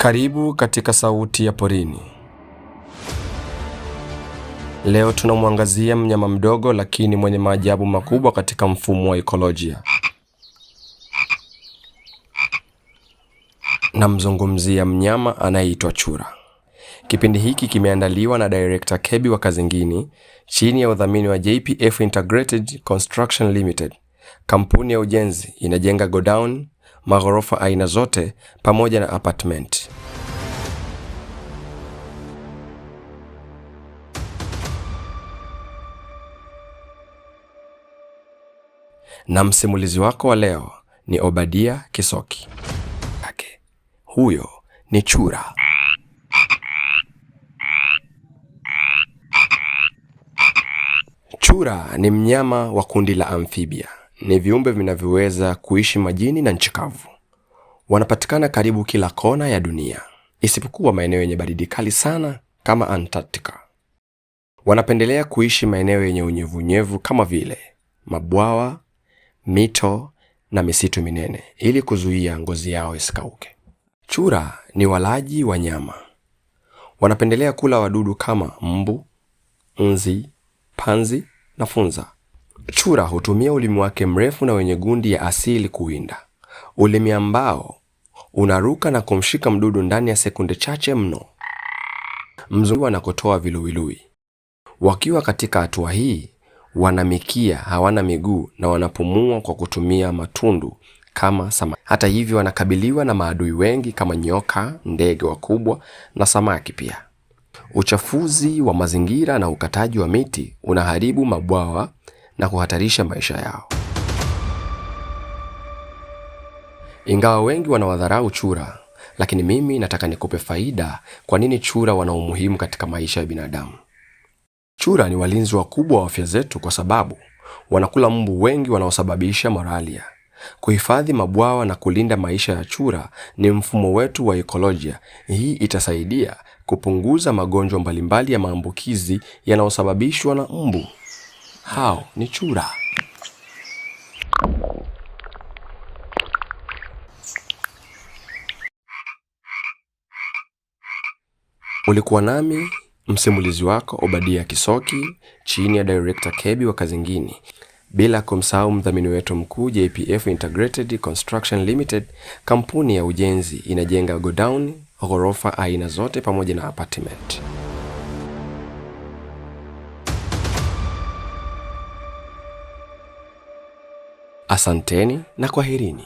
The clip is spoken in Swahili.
Karibu katika Sauti ya Porini. Leo tunamwangazia mnyama mdogo lakini mwenye maajabu makubwa katika mfumo wa ekolojia. Namzungumzia mnyama anayeitwa chura. Kipindi hiki kimeandaliwa na Director Kebi wa Kazingini chini ya udhamini wa JPF Integrated Construction Limited. Kampuni ya ujenzi inajenga godown, maghorofa aina zote pamoja na apartment. Na msimulizi wako wa leo ni Obadia Kisoki. Huyo ni chura. Chura ni mnyama wa kundi la amphibia. Ni viumbe vinavyoweza kuishi majini na nchi kavu. Wanapatikana karibu kila kona ya dunia, isipokuwa maeneo yenye baridi kali sana kama Antarctica. Wanapendelea kuishi maeneo yenye unyevunyevu kama vile mabwawa, mito na misitu minene ili kuzuia ngozi yao isikauke. Chura ni walaji wa nyama. Wanapendelea kula wadudu kama mbu, nzi, panzi na funza. Chura hutumia ulimi wake mrefu na wenye gundi ya asili kuwinda. Ulimi ambao unaruka na kumshika mdudu ndani ya sekunde chache mno. Mzungu anakotoa viluilui. Wakiwa katika hatua hii, wanamikia, hawana miguu na wanapumua kwa kutumia matundu kama samaki. Hata hivyo wanakabiliwa na maadui wengi kama nyoka, ndege wakubwa na samaki pia. Uchafuzi wa mazingira na ukataji wa miti unaharibu mabwawa na kuhatarisha maisha yao. Ingawa wengi wanawadharau chura, lakini mimi nataka nikupe faida kwa nini chura wana umuhimu katika maisha ya binadamu. Chura ni walinzi wakubwa wa afya zetu kwa sababu wanakula mbu wengi wanaosababisha malaria. Kuhifadhi mabwawa na kulinda maisha ya chura ni mfumo wetu wa ekolojia. Hii itasaidia kupunguza magonjwa mbalimbali ya maambukizi yanayosababishwa na mbu. Hao ni chura. Ulikuwa nami msimulizi wako Obadia Kisoki chini ya Director Kebi wa Kazingini, bila kumsahau mdhamini wetu mkuu JPF Integrated Construction Limited. Kampuni ya ujenzi inajenga godown, ghorofa aina zote pamoja na apartment. Asanteni na kwaherini.